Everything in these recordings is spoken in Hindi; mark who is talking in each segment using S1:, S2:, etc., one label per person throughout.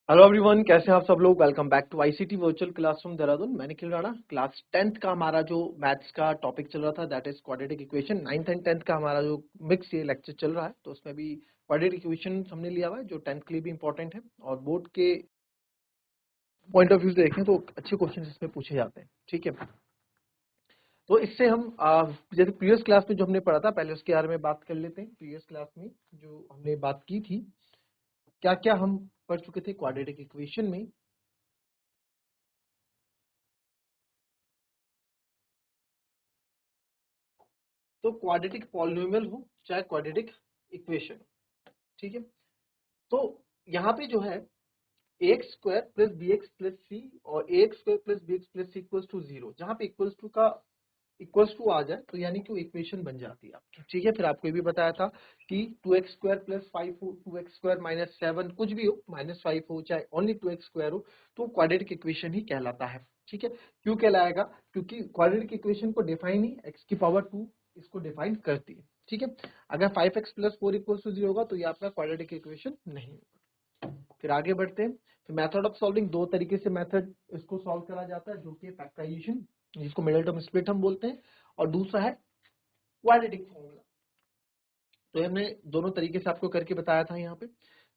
S1: हेलो एवरीवन, कैसे हैं आप सब लोग। Welcome back to ICT virtual classroom Dehradun. मैं निखिल राणा। क्लास 10th का हमारा जो मैथ्स का टॉपिक चल रहा था that is quadratic equation. 9th and 10th का हमारा जो मिक्स ये लेक्चर चल रहा है तो उसमें भी क्वाड्रेटिक इक्वेशन हमने लिया हुआ है जो 10th के लिए भी इंपॉर्टेंट है और बोर्ड के पॉइंट ऑफ व्यू से देखें तो अच्छे क्वेश्चन इसमें पूछे जाते हैं। ठीक है, तो इससे हम जैसे प्रीवियस क्लास में जो हमने पढ़ा था पहले उसके बारे में बात कर लेते हैं। प्रीवियस क्लास में जो हमने बात की थी, क्या क्या हम पढ़ चुके थे क्वाड्रेटिक इक्वेशन में। तो क्वाड्रेटिक पॉलिनोमियल हो चाहे क्वाड्रेटिक इक्वेशन, ठीक है, तो यहाँ पे जो है X square plus B X plus C और X square plus B X plus C equals to 0, जहाँ पे इक्वल्स टू का इक्वल्स टू आ जाए तो यानी कि वो इक्वेशन बन जाती है आपकी। ठीक है, फिर आपको ये भी बताया था कि 2x स्क्वायर प्लस 5 हो, 2x स्क्वायर माइनस 7 कुछ भी हो, माइनस 5 हो चाहे ओनली 2x स्क्वायर हो, तो क्वाड्रेटिक इक्वेशन ही कहलाता है। ठीक है, क्यों कहलाएगा? क्योंकि क्वाड्रेटिक इक्वेशन को डिफाइन ही x की पावर 2 इसको डिफाइन करती है। ठीक है, अगर 5x प्लस 4 इक्वल्स टू 0 होगा तो ये आपका क्वाड्रेटिक इक्वेशन नहीं होगा। फिर आगे बढ़ते हैं। फिर मेथड ऑफ सॉल्विंग, दो तरीके से मेथड इसको सॉल्व करा जाता है, जो कि फैक्टराइजेशन जिसको मिडिल टर्म स्प्लिट हम बोलते हैं, और दूसरा है क्वाड्रेटिक फॉर्मूला। तो हमने दोनों तरीके से आपको करके बताया था यहाँ पे।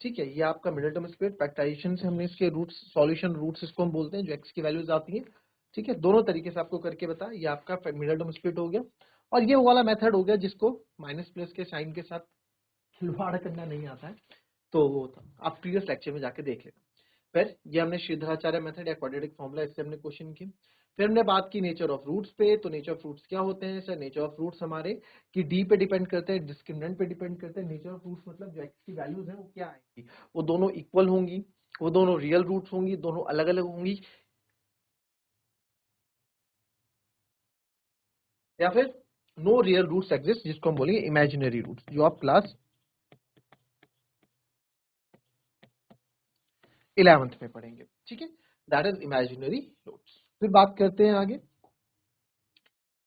S1: ठीक है, ये आपका मिडिल टर्म स्प्लिट, फैक्टराइजेशन से हमने इसके रूट्स, सॉल्यूशन रूट्स इसको हम बोलते हैं, जो एक्स की वैल्यूज आती है। ठीक है, दोनों तरीके से आपको करके बताया। ये आपका मिडिल टर्म स्प्लिट हो गया, और ये वाला मेथड हो गया जिसको माइनस प्लस के साइन के साथ खिलवाड़ करना नहीं आता है, तो वो आप प्रीवियस लेक्चर में जाके देख लेना। फिर ये हमने श्रीधराचार्य मेथड या क्वाड्रेटिक फॉर्मूला, इससे हमने क्वेश्चन किए। फिर हमने बात की नेचर ऑफ रूट्स पे। तो नेचर ऑफ रूट्स क्या होते हैं सर? नेचर ऑफ रूट्स हमारे कि डी पे डिपेंड करते हैं, डिस्क्रिमिनेंट पे डिपेंड करते हैं। नेचर ऑफ रूट्स मतलब जो एक्स की वैल्यूज है वो क्या आएंगी, वो दोनों इक्वल होंगी, वो दोनों रियल रूट्स होंगी, दोनों अलग अलग होंगी, या फिर नो रियल रूट्स एग्जिस्ट, जिसको हम बोलेंगे इमेजिनरी रूट्स, जो आप क्लास 11th में पढ़ेंगे। ठीक है, दैट इज इमेजिनरी रूट्स। फिर बात करते हैं आगे।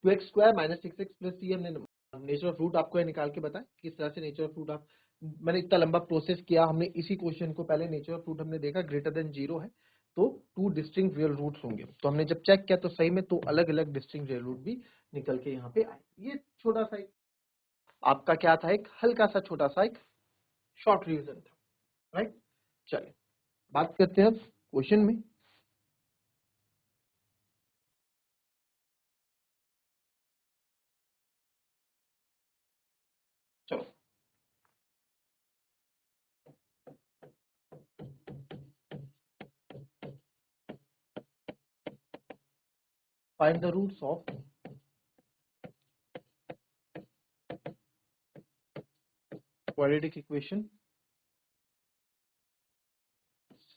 S1: 2x square minus 6x plus सी, हमने नेचर ऑफ रूट आपको निकाल के बताया किस तरह से नेचर ऑफ रूट आप, मैंने इतना लंबा प्रोसेस किया। हमने इसी क्वेश्चन को पहले नेचर ऑफ रूट हमने देखा ग्रेटर देन 0 है तो 2 डिस्टिंक्ट रियल रूट्स होंगे। तो हमने जब चेक किया तो सही में 2 अलग अलग डिस्टिंक्ट रियल रूट भी निकल के यहाँ पे आए। ये छोटा सा एक आपका क्या था, एक हल्का सा छोटा सा एक शॉर्ट रिविजन था, राइट। चलिए बात करते हैं क्वेश्चन में। चलो find the roots of quadratic equation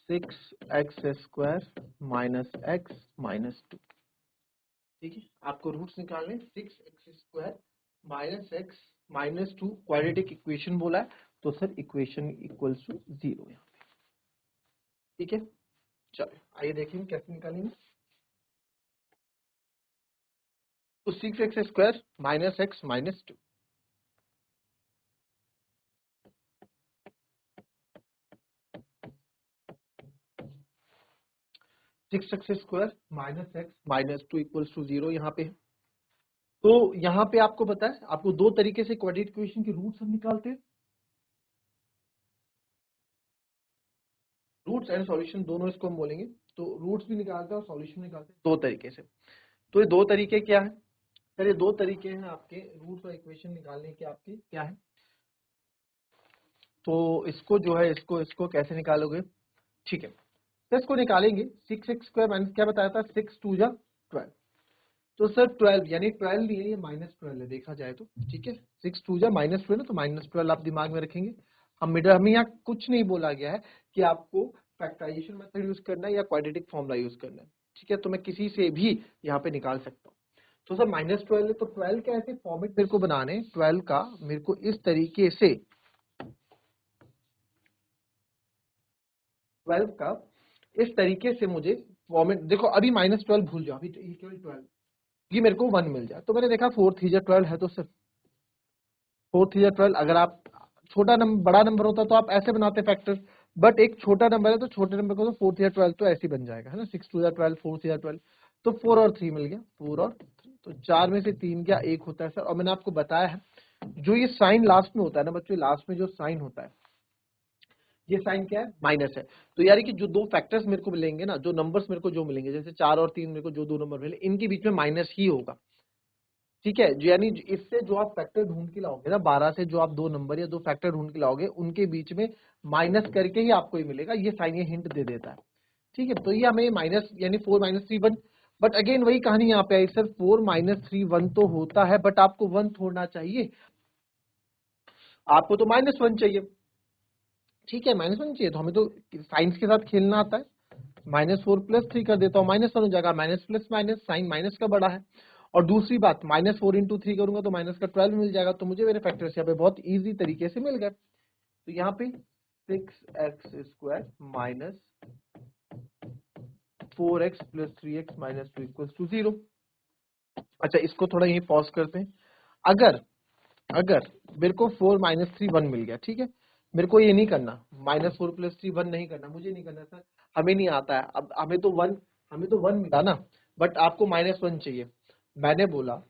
S1: 6x square minus x minus 2। ठीक है, आपको रूट्स निकालने। 6x square minus x minus 2 quadratic equation बोला है, तो सर इक्वेशन इक्वल्स टू 0 यहाँ पे। ठीक है, चलो आइए देखेंगे कैसे निकालेंगे। तो 6x square minus x minus 2, 6x square minus x minus 2 equals to 0 यहाँ पे। तो यहाँ पे आपको पता है, आपको दो तरीके से क्वाड्रेटिक इक्वेशन के रूट्स हम निकालते हैं। रूट्स एंड सॉल्यूशन दोनों इसको हम बोलेंगे। तो रूट्स भी निकालते हैं और सॉल्यूशन निकालते हैं दो तरीके से। तो ये दो तरीके क्या है सर? ये दो तरीके हैं आपके रूट्स और इक्वेशन निकालने के। आपके क्या है? तो इसको जो है, इसको इसको कैसे निकालोगे? ठीक है, तो इसको निकालेंगे। 6x स्क्वायर माइनस क्या बताया था, 6 2 जा 12। तो सर 12 यानी 12 नहीं है, ये माइनस 12 है देखा जाए तो। ठीक है, 6 2 जा माइनस 12 तो माइनस 12 आप दिमाग में रखेंगे। हमें यहाँ कुछ नहीं बोला गया है कि आपको फैक्टराइजेशन मेथड यूज करना है या क्वाड्रेटिक फॉर्मूला यूज करना है। ठीक है, तो मैं किसी से भी यहाँ पे निकाल सकता हूँ। तो सर माइनस 12 है, तो 12 का ऐसे फॉर्मेट मेरे को बनाने, 12 का मेरे को इस तरीके से, 12 का इस तरीके से मुझे फॉर्मेट, देखो अभी माइनस 12 भूल जाओ, अभी तो ये केवल 12, ये मेरे को 1 मिल जाए। तो मैंने देखा 4 3 12 है, तो सिर्फ 4 3 12। अगर आप छोटा नंबर बड़ा नंबर होता तो आप ऐसे बनाते फैक्टर, बट एक छोटा नंबर है तो छोटे नंबर को तो 4 या 12 तो ऐसे ही बन जाएगा, है ना, 6 2 या 12, 4 या 12, तो 4 और 3 मिल गया, 4 और 3, तो 4 में से 3 क्या 1 होता है सर। और मैंने आपको बताया है जो ये साइन लास्ट में होता है ना बच्चों, लास्ट में जो साइन होता है ये साइन क्या है, माइनस है। तो यानी कि जो दो फैक्टर्स मेरे को मिलेंगे ना, जो नंबर्स मेरे को जो मिलेंगे, जैसे 4 और 3 मेरे को जो दो नंबर मिले, इनके बीच में माइनस ही होगा, ठीक है। यानी इससे जो आप फैक्टर ढूंढ के लाओगे ना, 12 से जो आप दो नंबर या दो फैक्टर ढूंढ के लाओगे उनके बीच में माइनस करके ही आपको ये मिलेगा, ये साइन ये हिंट दे देता है, ठीक है। तो ये हमें माइनस यानी 4 - 3 1, बट अगेन वही कहानी यहाँ पे आई सर, 4 - 3 1 तो होता है बट आपको 1 छोड़ना चाहिए, आपको तो -1 चाहिए, ठीक है, -1 चाहिए। तो हमें तो साइंस के साथ खेलना आता है, -4 + 3 कर देता हूँ, -1 हो जाएगा, minus plus minus, sign minus का बड़ा है। और दूसरी बात, -4 × 3 करूंगा तो माइनस का 12 मिल जाएगा, तो मुझे मेरे फैक्टर्स यहाँ पे बहुत इजी तरीके से मिल गए। तो यहाँ पे 6x² माइनस 4x + 3x - 2 = 0। अच्छा, इसको थोड़ा यहीं पॉज करते हैं। अगर अगर मेरे को 4 - 3 1 मिल गया, ठीक है, मेरे को ये नहीं करना, -4 + 3 1 नहीं करना, मुझे नहीं करना सर, हमें नहीं आता है। अब हमें तो 1 मिला ना, बट आपको -1 चाहिए। मैंने बोला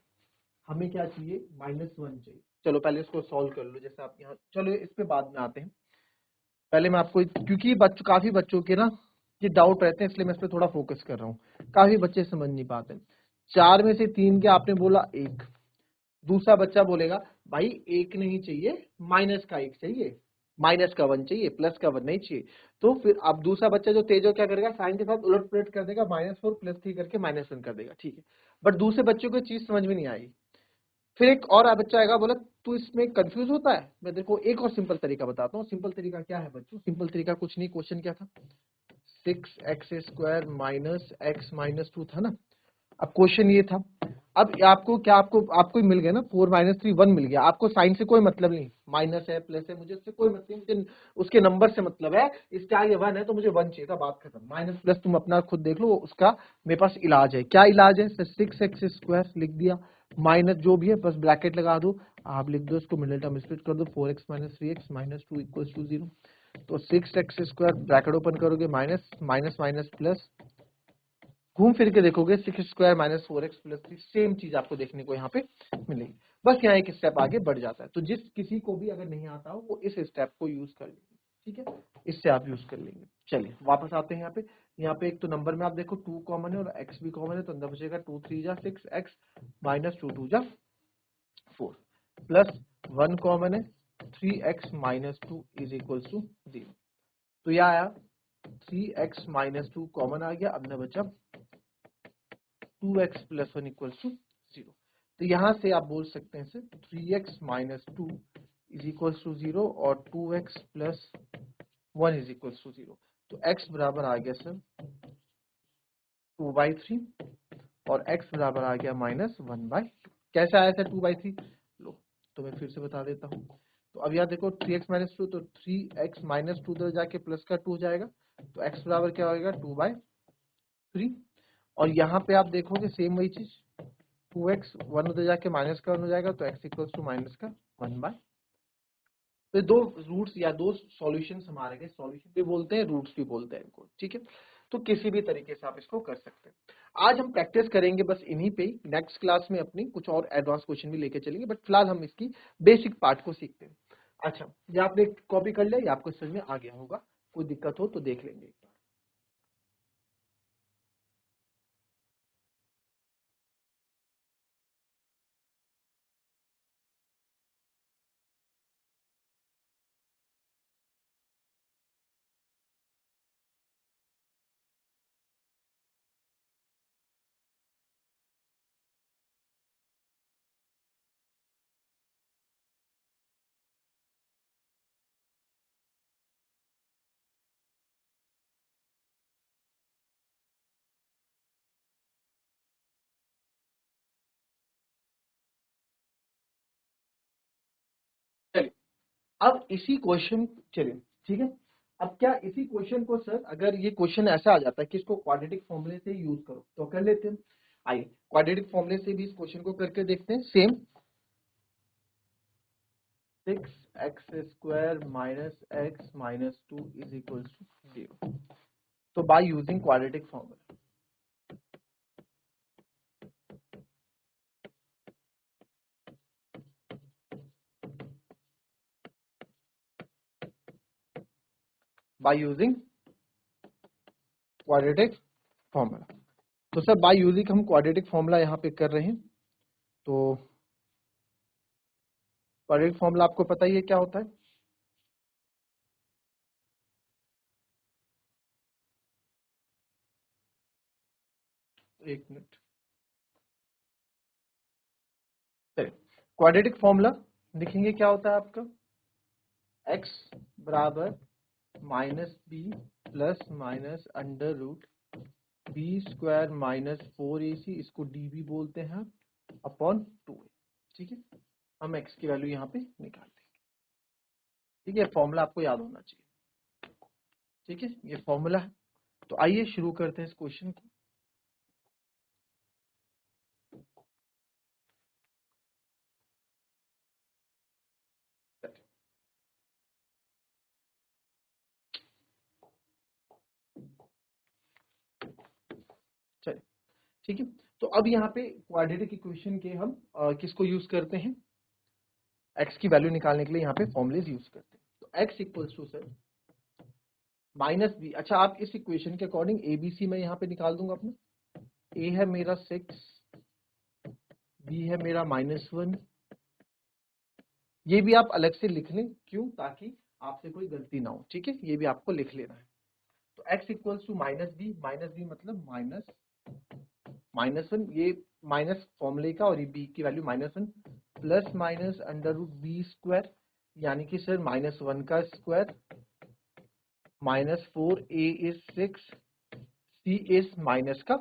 S1: हमें क्या चाहिए, -1 चाहिए। चलो पहले इसको सॉल्व कर लो, जैसे आप यहाँ, चलो इस पे बाद में आते हैं। पहले मैं आपको, क्योंकि काफी बच्चों के ना ये डाउट रहते हैं, इसलिए मैं इस पे थोड़ा फोकस कर रहा हूँ, काफी बच्चे समझ नहीं पाते। 4 में से 3 के आपने बोला 1, दूसरा बच्चा बोलेगा भाई 1 नहीं चाहिए, माइनस का 1 चाहिए, माइनस का 1 चाहिए, प्लस का 1 नहीं चाहिए। तो फिर अब दूसरा बच्चा जो तेज हो क्या करेगा, साइन के साथ उलट पुलट कर देगा, -4 + 3 करके -1 कर देगा, ठीक है। बट दूसरे बच्चों को चीज समझ में नहीं आई। फिर एक और बच्चा आएगा, बोला तू इसमें कंफ्यूज होता है, मैं देखो एक और सिंपल तरीका बताता हूँ। सिंपल तरीका क्या है बच्चों, सिंपल तरीका कुछ नहीं, क्वेश्चन क्या था, 6x² माइनस x - 2 था ना। अब क्वेश्चन ये था, अब आपको क्या, आपको मिल गया ना, 4 - 3 1 मिल गया, आपको साइन से कोई मतलब नहीं, माइनस है प्लस है मुझे उससे कोई मतलब नहीं, मुझे उसके नंबर से मतलब है, इसका ये 1 है तो मुझे 1 चाहिए था, बात खत्म। माइनस प्लस तुम अपना खुद देख लो, उसका मेरे पास इलाज है। क्या इलाज है सर, 6x² लिख दिया, माइनस जो भी है बस ब्रैकेट लगा दो, आप लिख दो इसको, मिडिल टर्म स्प्लिट कर दो, 4x - 3x - 2 = 0। तो 6x² ब्रैकेट ओपन करोगे, माइनस माइनस माइनस प्लस, घूम फिर के देखोगे 6² - 4x + 3, सेम चीज आपको देखने को यहाँ पे मिलेगी। बस यहाँ एक स्टेप आगे बढ़ जाता है। तो जिस किसी को भी अगर नहीं आता हो वो इस स्टेप को यूज कर लेंगे, ठीक है, इससे आप यूज कर लेंगे। चलिए वापस आते हैं यहाँ पे। यहाँ पे एक तो नंबर में आप देखो 2 कॉमन है और x भी कॉमन है, तो अंदर बचेगा 2 3 जा 6x - 2 2 जा 4 प्लस 1 कॉमन है 3x - 2 = 0। तो यह आया 3x - 2 कॉमन आ गया, अब न बचा 2x + 1 = 0। तो यहां से आप बोल सकते हैं सर 3x - 2 = 0 और 2x + 1 = 0। तो x बराबर आ गया सर 2/3 और x बराबर आ गया -1/2। कैसे आया सर 2/3, लो तो मैं फिर से बता देता हूँ। तो अब यहाँ देखो 3x - 2, तो 3x - 2 उधर जाके प्लस का 2 हो जाएगा, तो x बराबर क्या होगा 2/3। और यहाँ पे आप देखोगे सेम वही चीज, 2x 1 उधर जाके माइनस का 1 हो जाएगा, तो x = -1/। तो दो रूट्स या दो सॉल्यूशंस हमारे गए, सॉल्यूशन भी बोलते हैं, रूट्स भी बोलते हैं इनको, ठीक है। तो किसी भी तरीके से आप इसको कर सकते हैं। आज हम प्रैक्टिस करेंगे बस इन्हीं पे ही, नेक्स्ट क्लास में अपनी कुछ और एडवांस क्वेश्चन भी लेके चलेंगे, बट फिलहाल हम इसकी बेसिक पार्ट को सीखते हैं। अच्छा, ये आपने कॉपी कर लिया, ये आपको समझ में आ गया होगा, कोई दिक्कत हो तो देख लेंगे एक बार। चलिए अब इसी क्वेश्चन, चलिए ठीक है, अब क्या इसी क्वेश्चन को सर, अगर ये क्वेश्चन ऐसा आ जाता है कि इसको क्वाड्रेटिक फॉर्मूले से यूज करो तो कर लेते हैं। आइए क्वाड्रेटिक फॉर्मूले से भी इस क्वेश्चन को करके देखते हैं। Same 6 x square minus x minus 2 is equal to 0. तो by using quadratic formula, by using quadratic formula. तो सर बाय यूजिंग हम क्वाड्रेटिक फॉर्मूला यहाँ पे कर रहे हैं. तो क्वाड्रेटिक फॉर्मूला आपको पता ही है क्या होता है. एक मिनट. चलिए क्वाड्रेटिक फॉर्मूला लिखेंगे. क्या होता है आपका x बराबर minus b plus minus under root b square minus 4ac, इसको डी भी बोलते हैं, अपॉन 2a. ठीक है, हम x की वैल्यू यहाँ पे निकाल देंगे. ठीक है, फॉर्मूला आपको याद होना चाहिए. ठीक है, ये फॉर्मूला है. तो आइए शुरू करते हैं इस क्वेश्चन को. चलिए ठीक है. तो अब यहाँ पे क्वाड्रेटिक इक्वेशन के हम किसको यूज करते हैं, x की वैल्यू निकालने के लिए यहाँ पे फॉर्मुलेज यूज करते हैं. तो x equals to sir minus b. अच्छा, आप इस इक्वेशन के अकॉर्डिंग ए बी सी मैं यहाँ पे निकाल दूंगा अपना. ए है मेरा 6, बी है मेरा -1. ये भी आप अलग से लिख लें, क्यों, ताकि आपसे कोई गलती ना हो. ठीक है, ये भी आपको लिख लेना है. तो x equals to minus b मतलब -1, ये माइनस फॉर्मूले का, और ये b की value -1 plus minus under root b square, यानी कि सर -1 का square -4a is 6, c is minus का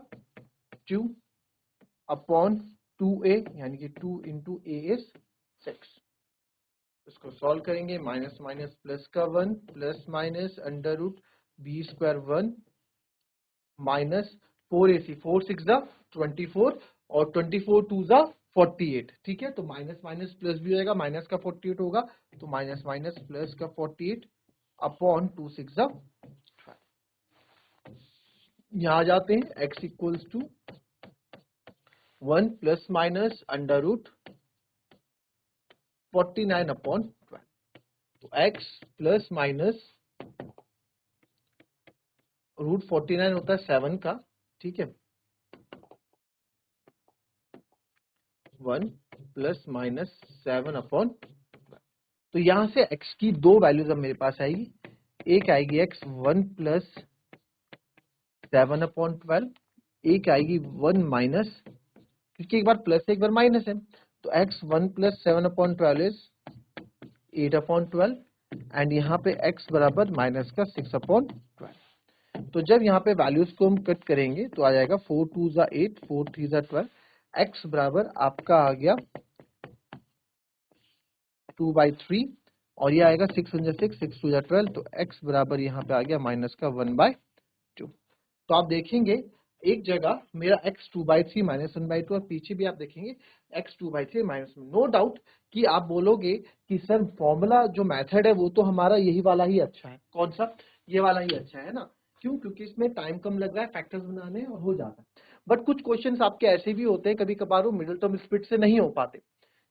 S1: 2 अपॉन 2a, यानी कि 2 इंटू a इज 6. इसको सॉल्व करेंगे. माइनस माइनस प्लस का 1 plus minus under root b square 1 minus 4ac, 4 6 जा 24 और 24 2 जा 48. ठीक है, तो माइनस माइनस प्लस भी हो जाएगा, माइनस का 48 होगा, तो माइनस माइनस प्लस का 48 अपॉन 2 6 जा 12. यहां जाते हैं. x equals to 1 plus minus under root 49 upon 12. तो x प्लस माइनस रूट 49 होता है 7 का. ठीक है, 1 प्लस माइनस 7 अपॉन. तो यहां से x की दो वैल्यूज अब मेरे पास आएगी. एक आएगी x 1 प्लस 7 अपॉन 12, एक आएगी 1 माइनस, क्योंकि एक बार प्लस है एक बार माइनस है. तो x 1 plus 7 upon 12 is 8 upon 12, and यहाँ पे x बराबर माइनस का 6 अपॉन 12. तो जब यहाँ पे वैल्यूज को हम कट करेंगे तो आ जाएगा 4 2 जा 8, 4 3 जा 12. x बराबर आपका आ गया 2/3, और ये आएगा 6 1 जा 6, 6 2 जा 12. तो x बराबर यहाँ पे आ गया माइनस का 1/2. तो आप देखेंगे एक जगह मेरा x 2/3 -1/2, और पीछे भी आप देखेंगे x 2/3 -1. नो डाउट कि आप बोलोगे कि सर फॉर्मूला जो मेथड है वो तो हमारा यही वाला ही अच्छा है. कौन सा, ये वाला ही अच्छा है ना. क्यों, क्योंकि इसमें टाइम कम लग रहा है, फैक्टर्स बनाने और हो जाता है. बट कुछ क्वेश्चंस आपके ऐसे भी होते हैं कभी कभार, वो मिडिल टर्म स्प्लिट से नहीं हो पाते.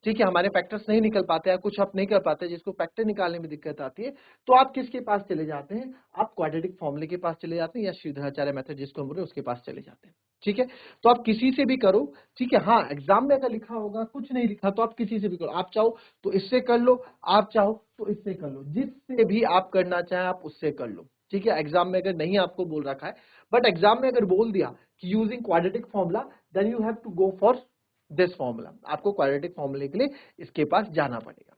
S1: ठीक है, हमारे फैक्टर्स नहीं निकल पाते हैं, कुछ आप नहीं कर पाते, जिसको फैक्टर निकालने में दिक्कत आती है, तो आप किसके पास चले जाते हैं, आप क्वाड्रेटिक फॉर्मूले के पास चले जाते हैं, या श्रीधराचार्य मेथड जिसको हम बोले उसके पास चले जाते हैं. ठीक है, तो आप किसी से भी करो. ठीक है, हाँ एग्जाम में अगर लिखा होगा, कुछ नहीं लिखा, तो आप किसी से भी करो. आप चाहो तो इससे कर लो, आप चाहो तो इससे कर लो, जिससे भी आप करना चाहें आप उससे कर लो. ठीक है, एग्जाम में अगर नहीं आपको बोल रखा है, बट एग्जाम में अगर बोल दिया कि using quadratic formula, then you have to go for this formula. आपको क्वाड्रेटिक फॉर्मूले के लिए इसके पास जाना पड़ेगा.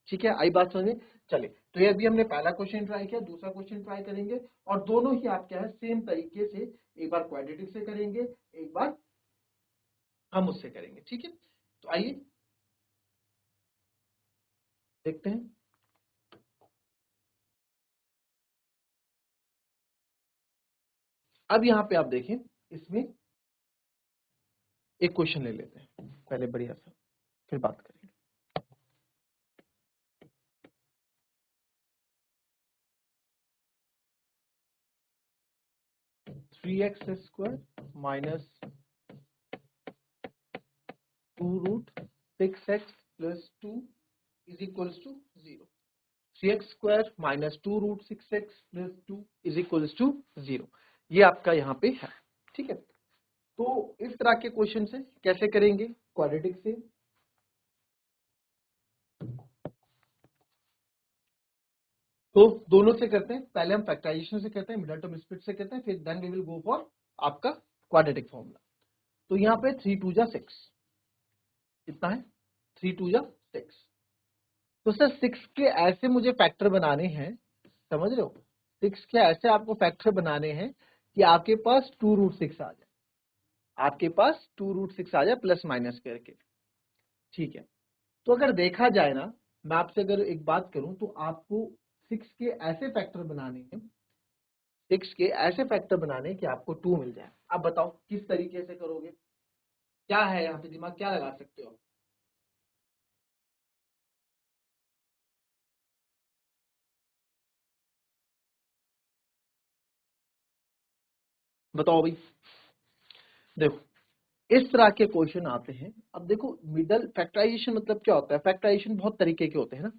S1: ठीक है, आई बात समझे. चलिए, तो ये अभी हमने पहला क्वेश्चन ट्राई किया, दूसरा क्वेश्चन ट्राई करेंगे, और दोनों ही आप क्या है सेम तरीके से, एक बार क्वाड्रेटिक से करेंगे, एक बार हम उससे करेंगे. ठीक है, तो आइए देखते हैं. अब यहाँ पे आप देखें, इसमें एक क्वेश्चन ले लेते हैं पहले बढ़िया सा, फिर बात करेंगे. 3x² minus 2 root 6x plus 2 is equals to 0। 3x² minus 2 root 6x plus 2 is equals to 0। ये आपका यहाँ पे है, ठीक है। तो इस तरह के क्वेश्चन से कैसे करेंगे, क्वाड्रेटिक से। तो दोनों से करते हैं, पहले हम फैक्टराइजेशन से करते हैं, मिडिल टर्म स्प्लिट से करते हैं, फिर then we will go for आपका क्वाड्रेटिक फॉर्मूला। तो यहाँ पे 3 2 जा 6 कितना है, 3 2 जा 6। तो सर 6 के ऐसे मुझे फैक्टर बनाने हैं, समझ रहे हो, 6 के ऐसे आपको फैक्टर बनाने हैं कि आपके पास 2 रूट 6 आ जाए, आपके पास 2 रूट 6 आ जाए प्लस माइनस करके, ठीक है। तो अगर देखा जाए ना, मैं आपसे अगर एक बात करूं तो आपको 6 के ऐसे फैक्टर बनाने हैं, 6 के ऐसे फैक्टर बनाने कि आपको 2 मिल जाए। आप बताओ किस तरीके से करोगे, क्या है यहाँ पे दिमाग, क्या लगा सकते हो, बताओ भाई। देखो इस तरह के क्वेश्चन आते हैं। अब देखो मिडल फैक्टराइजेशन मतलब क्या होता है, फैक्टराइजेशन बहुत तरीके के होते हैं ना,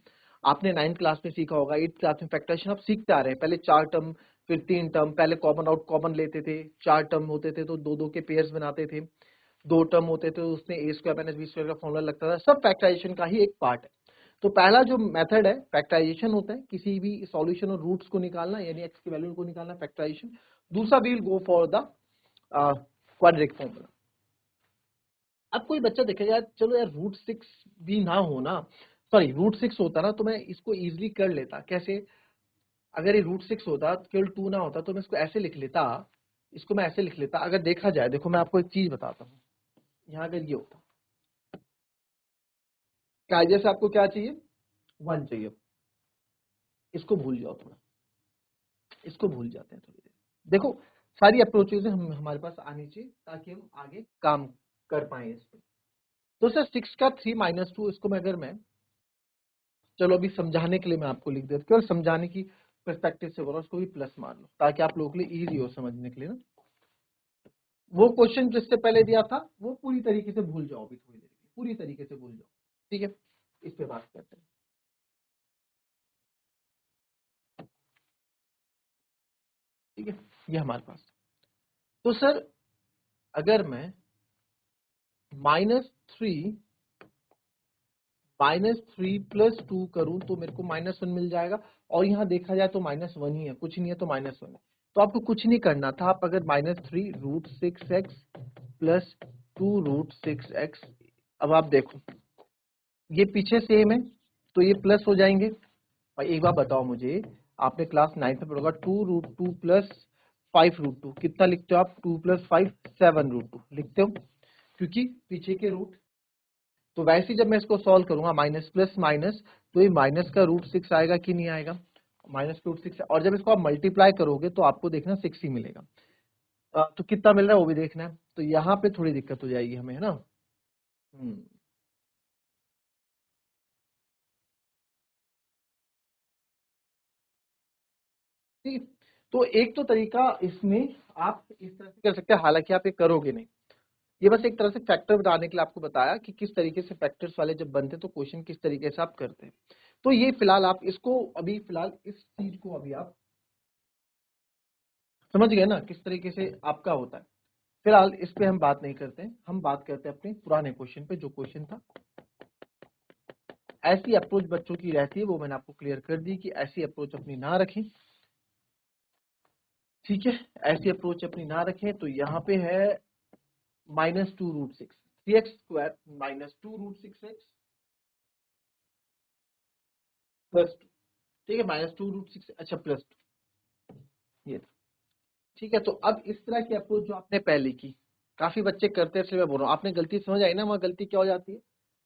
S1: आपने 9th क्लास में सीखा होगा, 8th क्लास में फैक्टराइजेशन आप सीखते आ रहे हैं। पहले 4 टर्म, फिर 3 टर्म, पहले कॉमन आउट कॉमन लेते थे, 4 टर्म होते थे तो 2 के पेयर्स बनाते थे, 2 टर्म होते थे उसमें a² माइनस b² का फॉर्मूला लगता था, सब फैक्टराइजेशन का ही एक पार्ट है। तो पहला जो मेथड है फैक्टराइजेशन होता है, किसी भी सॉल्यूशन और रूट्स को निकालना, यानी x की वैल्यू को निकालना, फैक्टराइजेशन। दूसरा we will go for the quadratic formula. अब कोई बच्चा देखेगा यार चलो यार रूट 6 भी ना हो ना, सॉरी रूट 6 होता ना तो मैं इसको इजीली कर लेता। कैसे, अगर ये रूट 6 होता केवल 2 ना होता तो मैं इसको ऐसे लिख लेता, इसको मैं ऐसे लिख लेता। अगर देखा जाए, देखो मैं आपको एक चीज बताता हूँ, यहाँ अगर ये होता क्या, जैसे आपको क्या चाहिए, 1 चाहिए, इसको भूल जाओ थोड़ा, इसको भूल जाते हैं थोड़ी देर। देखो सारी अप्रोचेज हम हमारे पास आनी चाहिए ताकि हम आगे काम कर पाए इस पे। तो सर 6 का 3 माइनस 2, इसको मैं अगर मैं, चलो अभी समझाने के लिए मैं आपको लिख देता, केवल समझाने की पर्सपेक्टिव से बोला, उसको भी प्लस मान लो ताकि आप लोगों के लिए इजी हो समझने के लिए ना। वो क्वेश्चन जिससे पहले दिया था वो पूरी तरीके से भूल जाओ, अभी थोड़ी देर के लिए पूरी तरीके से भूल जाओ, ठीक है। इस पे बात करते हैं, ठीक है। ये हमारे पास, तो सर अगर मैं -3 प्लस 2 करूं तो मेरे को -1 मिल जाएगा। और यहाँ देखा जाए तो -1 ही है, कुछ नहीं है तो -1 है। तो आपको कुछ नहीं करना था, आप अगर -3 root 6x plus 2 root 6x, अब आप देखो ये पीछे सेम है तो ये प्लस हो जाएंगे। और एक बार बताओ मुझे, आपने क्लास 9th में पढ़ा 2 रूट 2 प्लस 5 रूट 2, कितना लिखते हो आप, 2 प्लस 5 7 रूट 2 लिखते हो, क्योंकि पीछे के रूट। तो वैसे ही जब मैं इसको सॉल्व करूंगा माइनस प्लस माइनस, तो ये माइनस का रूट 6 आएगा कि नहीं आएगा, माइनस रूट 6। और जब इसको आप मल्टीप्लाई करोगे तो आपको देखना 6 ही मिलेगा। तो कितना मिल रहा है वो भी देखना है, तो यहाँ पे थोड़ी दिक्कत हो जाएगी हमें, है ना। हम्म, ठीक है। तो एक तो तरीका इसमें आप इस तरह से कर सकते हैं, हालांकि आप ये करोगे नहीं, ये बस एक तरह से फैक्टर बताने के लिए आपको बताया कि किस तरीके से फैक्टर्स वाले जब बनते हैं तो क्वेश्चन किस तरीके से आप करते हैं। तो ये फिलहाल आप इसको अभी फिलहाल इस चीज को अभी आप समझ गए ना किस तरीके से आपका होता है। फिलहाल इस पे हम बात नहीं करते हैं, हम बात करते हैं अपने पुराने क्वेश्चन पे। जो क्वेश्चन था, ऐसी अप्रोच बच्चों की रहती है, वो मैंने आपको क्लियर कर दी कि ऐसी अप्रोच अपनी ना रखें, ठीक है। ऐसी अप्रोच अपनी ना रखें। तो यहाँ पे है -2 root 6, 3x² minus 2 root 6x plus 2, ठीक है, -2 रूट 6, अच्छा प्लस 2, ये था, ठीक है। तो अब इस तरह की अप्रोच जो आपने पहले की, काफी बच्चे करते हैं, इसलिए मैं बोल रहा हूँ, आपने गलती समझ आई ना, वहाँ गलती क्या हो जाती है,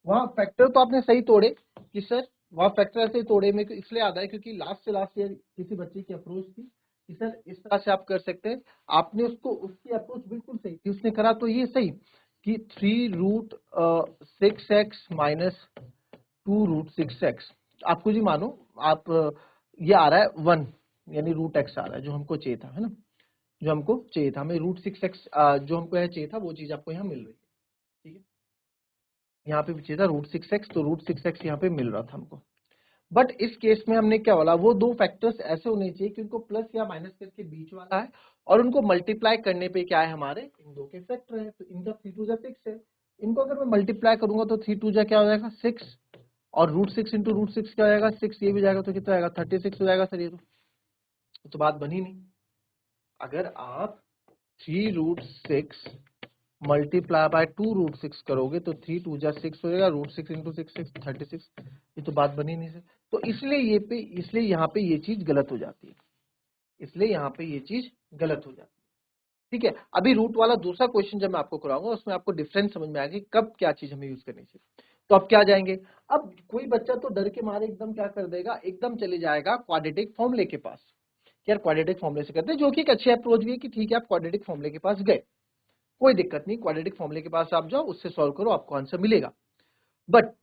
S1: वहाँ फैक्टर तो आपने सही तोड़े कि सर वहाँ फैक्टर ऐसे ही तोड़े, मेरे को इसलिए याद है क्योंकि लास्ट से लास्ट ईयर किसी बच्चे की अप्रोच थी कि सर इस तरह से आप कर सकते हैं। आपने उसको, उसकी अप्रोच बिल्कुल सही थी, उसने करा तो ये सही कि 3 root 6x minus 2 root 6x, आप कुछ ही मानो, आप ये आ रहा है 1, यानी रूट x आ रहा है जो हमको चाहिए था, है ना। जो हमको चाहिए था, हमें √6x जो हमको यहाँ चाहिए था वो चीज आपको यहाँ मिल रही है, ठीक है। यहाँ पे भी चाहिए था √6x, तो √6x यहाँ पे मिल रहा था हमको। बट इस केस में हमने क्या बोला, वो दो फैक्टर्स ऐसे होने चाहिए कि उनको प्लस या माइनस के बीच वाला है और उनको मल्टीप्लाई करने पे क्या है हमारे इन दो के फैक्टर है। तो इनका 3 2 6 है, इनको अगर मैं मल्टीप्लाई करूंगा तो 3 2 क्या हो जाएगा 6 और √6 इंटू √6 क्या हो जाएगा 6, ये भी जाएगा तो कितना आएगा 36 हो जाएगा सर। ये तो बात बनी नहीं। अगर आप 3√6 मल्टीप्लाई बाय 2√6 करोगे तो 3 2 6 हो जाएगा, √6 इंटू 6 36। ये तो बात बनी नहीं सर। तो इसलिए यहाँ पे ये चीज गलत हो जाती है, इसलिए यहाँ पे ये चीज गलत हो जाती है, ठीक है। अभी रूट वाला दूसरा क्वेश्चन जब मैं आपको कराऊंगा उसमें आपको डिफरेंस समझ में आएगा कि कब क्या चीज हमें यूज करनी चाहिए। तो अब क्या जाएंगे, अब कोई बच्चा तो डर के मारे एकदम क्या कर देगा, एकदम चले जाएगा क्वाड्रेटिक फॉर्मूले के पास। यार क्वाड्रेटिक फॉर्मूले से करते हैं, जो कि एक अच्छी अप्रोच भी है कि ठीक है आप क्वाड्रेटिक फॉर्मूले के पास गए, कोई दिक्कत नहीं, क्वाड्रेटिक फॉर्मूले के पास आप जाओ, उससे सॉल्व करो, आपको आंसर मिलेगा। बट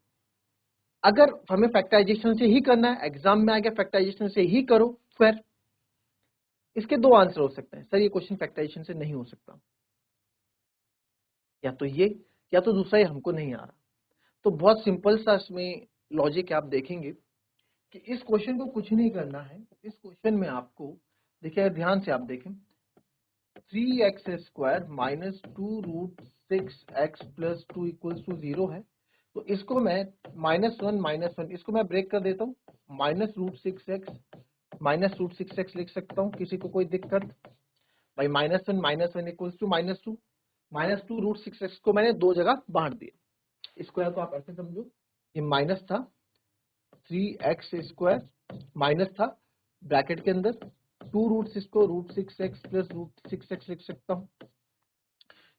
S1: अगर हमें फैक्टराइजेशन से ही करना है, एग्जाम में आ गया फैक्टराइजेशन से ही करो, फिर इसके दो आंसर हो सकते हैं, सर ये क्वेश्चन फैक्टराइजेशन से नहीं हो सकता, या तो ये या तो दूसरा ही हमको नहीं आ रहा। तो बहुत सिंपल सा इसमें लॉजिक आप देखेंगे कि इस क्वेश्चन को कुछ नहीं करना है। इस क्वेश्चन में आपको देखिए, ध्यान से आप देखें, 3x² minus 2√6x plus 2 equals to 0 है। तो इसको मैं -1 इसको मैं ब्रेक कर देता हूँ, -√6x -√6x लिख सकता हूँ, किसी को कोई दिक्कत भाई, -1 इक्वल्स टू -2 -2√6x को मैंने दो जगह बांट दिया। इसको या तो आप ऐसे समझो, ये माइनस था 3x² माइनस था ब्रैकेट के अंदर 2√6 को √6x प्लस √6x लिख सकता हूँ।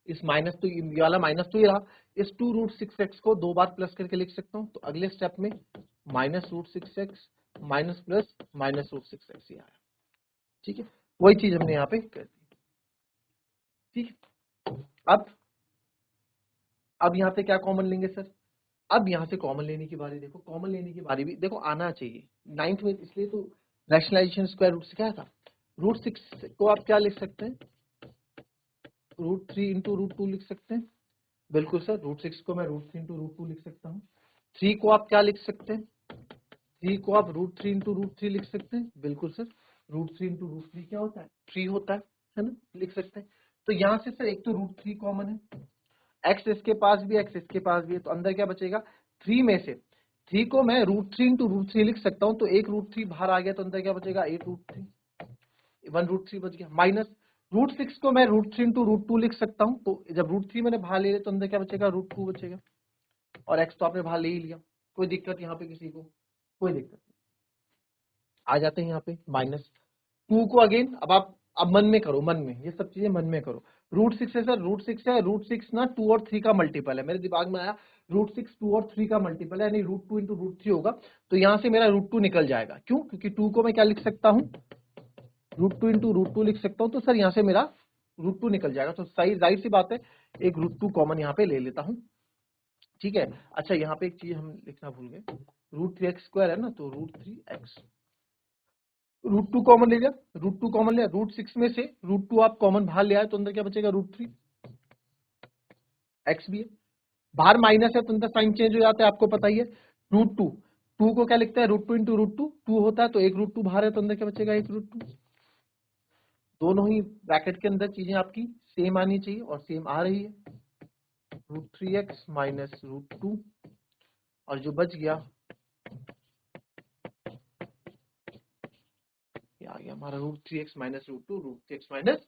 S1: इस माइनस तो ये वाला माइनस तो ये रहा, इस 2√6x को दो बार प्लस करके लिख सकता हूँ। तो अगले स्टेप में -√6x माइनस प्लस -√6x ये आया, ठीक है। वही चीज हमने यहाँ पे कर दी, ठीक है। अब यहाँ पे क्या कॉमन लेंगे सर, अब यहाँ से कॉमन लेने की बारी, देखो कॉमन लेने की बारी भी देखो आना चाहिए 9th में, इसलिए तो रैशनलाइजेशन स्क्वायर रूट से क्या था, √6 को आप क्या लिख सकते हैं, √3 इंटू √2 लिख सकते हैं, बिल्कुल सर। √6 को मैं √3 इंटू √2 लिख सकता हूँ। 3 को आप क्या लिख सकते हैं, 3 को आप √3 इंटू √3 लिख सकते हैं, बिल्कुल सर। √3 इंटू √3 क्या होता है 3 होता है ना, लिख सकते हैं। तो यहाँ से सर एक तो √3 कॉमन है, एक्स इसके पास भी एक्स इसके पास भी है, तो अंदर क्या बचेगा 3 में से 3 को मैं √3 इंटू √3 लिख सकता हूँ, तो एक √3 बाहर आ गया, तो अंदर क्या बचेगा 8√3, 1√3 बच गया। माइनस √6 को मैं √3 इंटू √2 लिख सकता हूँ, तो जब √3 मैंने बाहर ले लिया तो अंदर क्या बचेगा √2 बचेगा, और एक्स तो आपने बाहर ले ही लिया, कोई दिक्कत यहाँ पे किसी को, कोई दिक्कत नहीं। आ जाते हैं यहाँ पे -2 को अगेन, अब मन में करो, मन में ये सब चीजें मन में करो। √6 है सर, √6 है, √6 ना 2 और 3 का मल्टीपल है, मेरे दिमाग में आया √6 2 और 3 का मल्टीपल है, यानी √2 इंटू √3 होगा, तो यहाँ से मेरा √2 निकल जाएगा। क्यों, क्योंकि 2 को मैं क्या लिख सकता हूँ, √2 इंटू √2 लिख सकता हूँ, तो सर यहाँ से मेरा √2 निकल जाएगा। तो सही जाहिर सी बात है, एक √2 कॉमन यहाँ पे ले लेता हूँ, ठीक है। अच्छा यहाँ पे एक चीज हम लिखना भूल गए, √3x² है ना, तो √3x, √2 कॉमन ले लिया, √2 कॉमन लिया, √6 में से √2 आप कॉमन बाहर ले आए, तो अंदर क्या बचेगा √3, x भी है, बाहर माइनस है तो अंदर साइन चेंज हो जाता है, आपको पता ही है। √2 2 को क्या लिखता है √2 इंटू √2 2 होता है, तो एक √2 बाहर है, तो अंदर क्या बचेगा एक √2। दोनों ही ब्रैकेट के अंदर चीजें आपकी सेम आनी चाहिए, और सेम आ रही है, √3x माइनस √2, और जो बच गया ये आ गया हमारा √3x माइनस √2, √3x माइनस।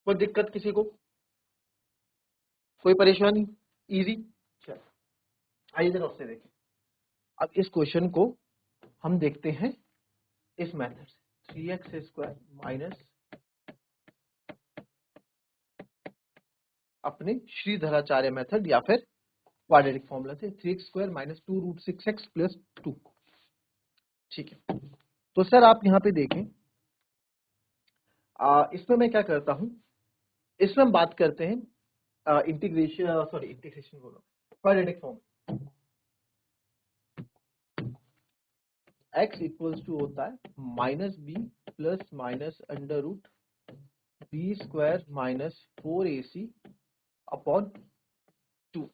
S1: कोई दिक्कत किसी को, कोई परेशानी, इजी। चलो आइए जरा उससे देखें। अब इस क्वेश्चन को हम देखते हैं इस मेथड से, 3x² माइनस अपने श्रीधराचार्य मेथड या फिर क्वाड्रेटिक फॉर्मूला से, 3x² माइनस 2√6x प्लस 2, ठीक है। तो सर आप यहाँ पे देखें, इसमें मैं क्या करता हूं, इसमें हम बात करते हैं इंटीग्रेशन बोलो quadratic form. x equals to होता है minus b plus minus under root b square minus 4ac upon 2।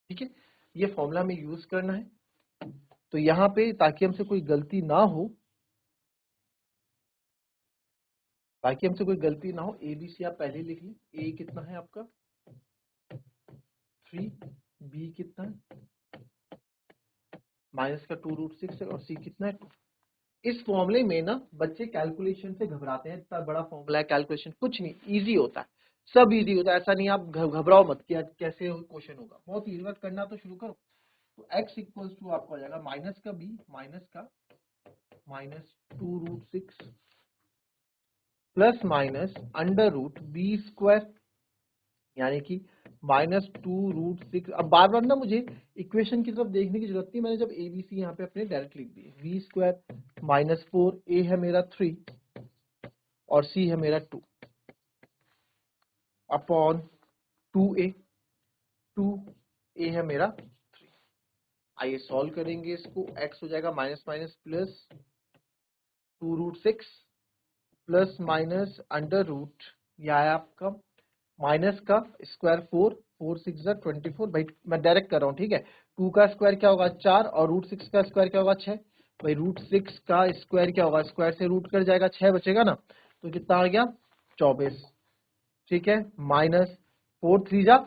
S1: ठीक है, ये फॉर्मूला में यूज करना है। तो यहाँ पे ताकि हमसे कोई गलती ना हो, ए बी सी आप पहले लिख लें। ए कितना है आपका 3, बी कितना है माइनस का 2√6 है, और सी कितना है 2। इस फॉर्मूले में ना बच्चे कैलकुलेशन से घबराते हैं, इतना बड़ा फॉर्मूला है कैलकुलेशन, कुछ नहीं, इजी होता है, सब इजी होता है, ऐसा नहीं आप घबराओ मत कि कैसे क्वेश्चन होगा, बहुत इजी बात करना तो शुरू करो। तो x इक्वल्स टू आपका हो जाएगा माइनस का b माइनस का minus 2√6 plus minus under root b square यानी कि माइनस 2√6। अब बार बार ना मुझे इक्वेशन की तरफ देखने की जरूरत नहीं, मैंने जब ए बी सी यहाँ पे अपने डायरेक्ट लिख दिए, बी स्क्वायर माइनस 4, ए है मेरा 3 और सी है मेरा 2 अपॉन 2a, 2a है मेरा 3। आइए सॉल्व करेंगे इसको, x हो जाएगा minus minus plus 2√6 plus minus under root, यह है आपका माइनस का स्क्वायर 4, 4 6 24। भाई मैं डायरेक्ट कर रहा हूँ, ठीक है। 2 का स्क्वायर क्या होगा 4 और √6 का स्क्वायर क्या होगा 6। भाई √6 का स्क्वायर क्या होगा, स्क्वायर से रूट कर जाएगा 6 बचेगा ना, तो कितना आ गया 24। ठीक है, माइनस 4 3 जा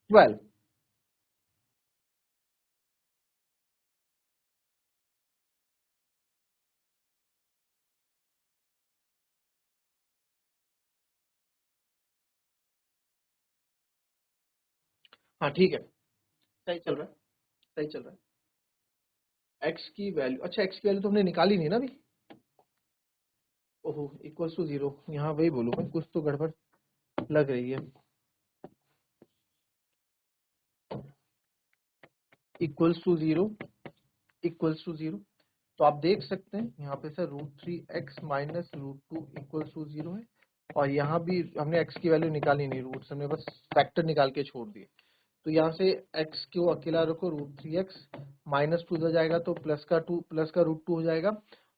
S1: 12। हाँ ठीक है, सही चल रहा है, सही चल रहा है। एक्स की वैल्यू, अच्छा एक्स की वैल्यू तो हमने निकाली नहीं ना अभी। ओहो, इक्वल्स टू 0, यहाँ वही बोलूँ मैं, कुछ तो गड़बड़ लग रही है। इक्वल्स टू 0, इक्वल्स टू 0, तो आप देख सकते हैं यहाँ पे sir √3x minus √2 equals to 0 है, और यहाँ भी हमने x की वैल्यू निकाली नहीं, रूट्स हमने बस फैक्टर निकाल के छोड़ दिए। तो यहाँ से x को अकेला रखो, √3x माइनस 2 इधर जाएगा तो प्लस का √2 हो जाएगा,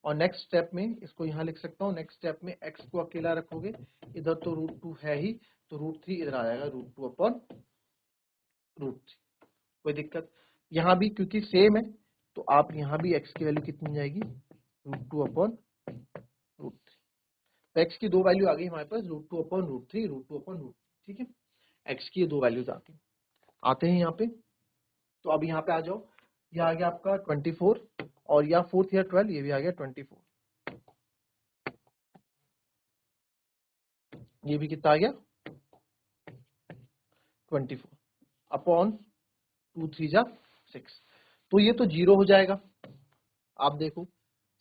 S1: और नेक्स्ट स्टेप में इसको यहाँ लिख सकता हूँ, नेक्स्ट स्टेप में x को अकेला रखोगे, इधर तो √2 है ही, तो √3 इधर आ जाएगा, √2 अपॉन √3। कोई दिक्कत यहाँ भी क्योंकि सेम है, तो आप यहाँ भी x की वैल्यू कितनी जाएगी √2 अपॉन √3। तो x की दो वैल्यू आ गई हमारे पास, √2 अपॉन √3, √2 अपॉन √3। ठीक है, x की ये दो वैल्यूज आते हैं यहाँ पे। तो अब यहाँ पे आ जाओ, ये आ गया आपका 24, और या 4 या 12, ये भी आ गया 24, ये भी कितना आ गया 24 अपॉन 2 3 जा 6। तो ये तो 0 हो जाएगा, आप देखो,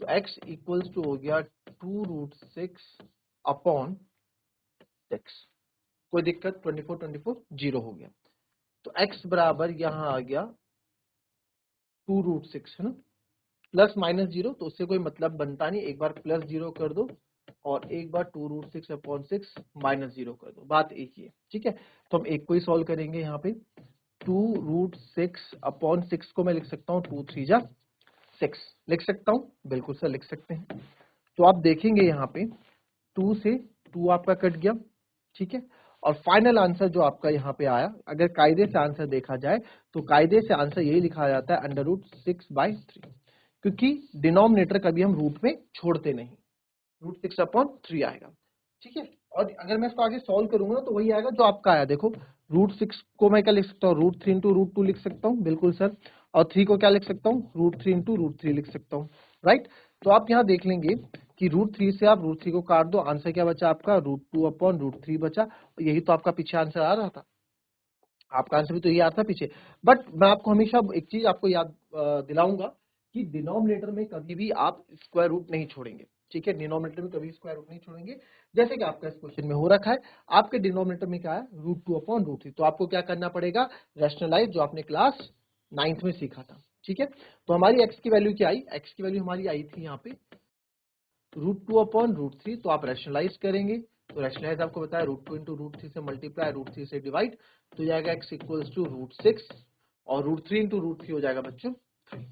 S1: तो x इक्वल्स टू हो गया 2√6 अपॉन 6। कोई दिक्कत, 24 24 0 हो गया, तो x बराबर यहाँ आ गया 2√6 है ना, प्लस माइनस 0, तो उससे कोई मतलब बनता नहीं, एक बार प्लस 0 कर दो और एक बार 2√6 अपॉन 6 माइनस 0 कर दो, बात एक ही है। ठीक है, तो हम एक को ही सॉल्व करेंगे। यहाँ पे 2√6 अपॉन 6 को मैं लिख सकता हूँ 2 3 जा 6, लिख सकता हूँ, बिल्कुल सर लिख सकते हैं। तो आप देखेंगे यहाँ पे 2 से 2 आपका कट गया, ठीक है, और फाइनल आंसर जो आपका यहाँ पे आया, अगर कायदे से आंसर देखा जाए तो कायदे से आंसर यही लिखा जाता है √6/3, क्योंकि डिनोमिनेटर कभी हम रूट में छोड़ते नहीं, √6/3 आएगा। ठीक है, और अगर मैं इसको आगे सॉल्व करूंगा तो वही आएगा जो आपका आया। देखो √6 को मैं क्या लिख सकता हूँ, √3 इंटू √2 लिख सकता हूँ, बिल्कुल सर, और 3 को क्या लिख सकता हूँ, √3 इंटू √3 लिख सकता हूँ, राइट। तो आप यहाँ देख लेंगे कि √3 से आप √3 को काट दो, आंसर क्या बचा आपका √2 अपॉन √3 बचा, यही तो आपका पीछे आंसर आ रहा था, आपका आंसर भी तो ये आता था पीछे। बट मैं आपको हमेशा एक चीज आपको याद दिलाऊंगा कि डिनोमिनेटर में कभी भी आप स्क्वायर रूट नहीं छोड़ेंगे। ठीक है, डिनोमिनेटर में कभी स्क्वायर रूट नहीं छोड़ेंगे, जैसे कि आपका इस क्वेश्चन में हो रखा है। आपके डिनोमिनेटर में क्या है √2 अपॉन √3, तो आपको क्या करना पड़ेगा, रैशनलाइज, जो आपने क्लास 9th में सीखा था। ठीक है, तो हमारी एक्स की वैल्यू क्या आई, एक्स की वैल्यू हमारी आई थी यहाँ पे √2 अपॉन √3, तो आप रैशनलाइज करेंगे, तो रैशनलाइज आपको बताया √2 इंटू √3 से मल्टीप्लाई, √3 से डिवाइड, तो जाएगा x इक्वल्स टू √6, और √3 इंटू √3 हो जाएगा बच्चों 3।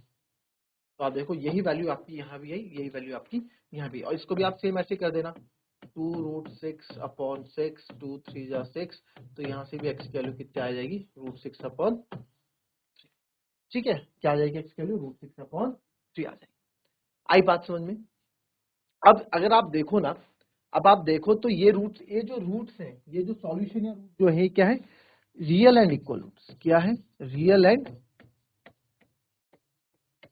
S1: तो आप देखो यही वैल्यू आपकी यहाँ भी आई, यही वैल्यू आपकी यहाँ भी, और इसको भी आप सेम ऐसे कर देना 2√6/6, 2 3 जा 6, तो यहाँ से भी x की वैल्यू कितनी आ जाएगी √6/3। ठीक है, क्या आ जाएगी x की वैल्यू √6/3 आ जाएगी। आई बात समझ में? अब अगर आप देखो ना, अब आप देखो तो ये जो रूट्स हैं, ये जो सॉल्यूशन है जो है क्या है, रियल एंड इक्वल रूट्स। क्या है? Real and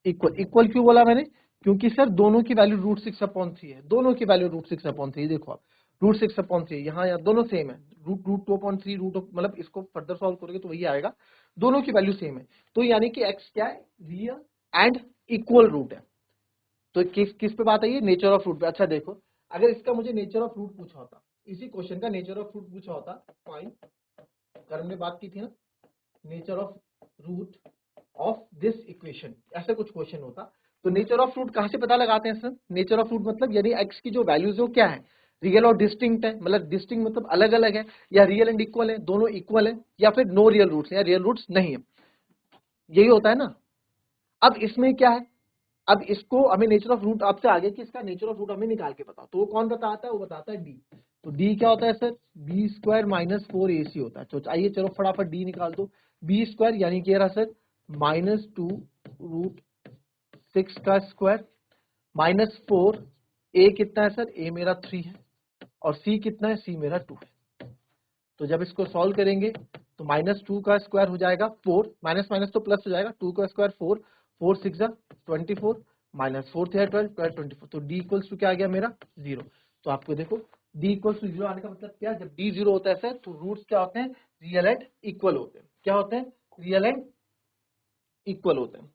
S1: equal. इक्वल क्यों बोला मैंने? क्योंकि सर दोनों की वैल्यू √6/3 है, दोनों की वैल्यू √6/3। देखो आप √6/3 यहाँ दोनों सेम है, √2/3 मतलब इसको फर्दर सॉल्व करोगे तो वही आएगा, दोनों की वैल्यू सेम है। तो यानी कि x क्या है? रियल एंड इक्वल रूट है। तो किस पे बात आई है? नेचर ऑफ रूट पे। अच्छा देखो, अगर इसका मुझे नेचर ऑफ रूट पूछा होता, इसी क्वेश्चन का नेचर ऑफ रूट पूछा होता, फाइन, कर हमने बात की थी ना nature of root of this equation, ऐसा कुछ क्वेश्चन होता, तो नेचर ऑफ रूट कहां से पता लगाते हैं सर? नेचर ऑफ रूट मतलब यानी x की जो वैल्यूज है वो क्या है, रियल और डिस्टिंक्ट है, मतलब डिस्टिंक्ट मतलब अलग अलग है, या रियल एंड इक्वल है, दोनों इक्वल है, या फिर नो रियल रूट्स है या रियल रूट्स नहीं है, यही होता है ना। अब इसमें क्या है, अब इसको हमें नेचर ऑफ रूट आपसे आगे कि इसका नेचर ऑफ रूट हमें निकाल के बताओ, तो वो कौन बताता है? वो बताता है डी। तो डी क्या होता है सर? b² - 4ac होता है। तो आइए चलो फटाफट डी निकाल दो। b² यानी कि रहा सर -2√6 का स्क्वायर -4, a कितना है सर? a मेरा 3 है, और c कितना है? c मेरा 2 है। तो जब इसको सॉल्व करेंगे तो -2 का स्क्वायर हो जाएगा 4, माइनस माइनस तो प्लस हो जाएगा, 2 का स्क्वायर 4, 4 6 24, -4 थे 12, 12 24, तो d इक्वल्स टू क्या आ गया मेरा? 0। तो आपको देखो d इक्वल्स टू 0 आने का मतलब क्या? जब d 0 होता है सर तो रूट्स क्या होते हैं? रियल एंड इक्वल होते हैं। क्या होते हैं? रियल एंड इक्वल होते हैं।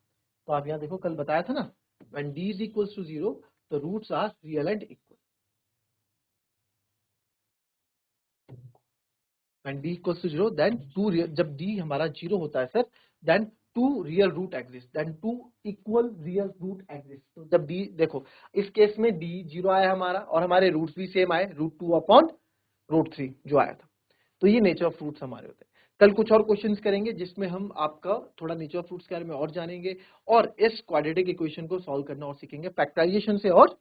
S1: तो आप यहाँ देखो कल बताया था ना, when d is equals to 0 the roots are real and equal। when d equals to 0 then जब d हमारा 0 होता है sir then two real root exist, then two equal real root exist. तो जब d देखो इस केस में d 0 आया हमारा और हमारे रूट्स भी सेम आए, √2/√3 जो आया था। तो ये नेचर ऑफ रूट्स हमारे होते हैं। कल कुछ और क्वेश्चंस करेंगे जिसमें हम आपका थोड़ा नेचर ऑफ रूट्स के बारे में और जानेंगे, और इस क्वाड्रेटिक इक्वेशन को सॉल्व करना और सीखेंगे फैक्टराइजेशन से और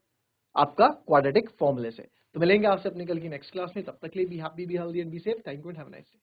S1: आपका क्वाड्रेटिक फॉर्मूले से। तो मिलेंगे आपसे अपने कल की नेक्स्ट क्लास में, तब तक के लिए be happy, be healthy and be safe. Thank you and have a nice day.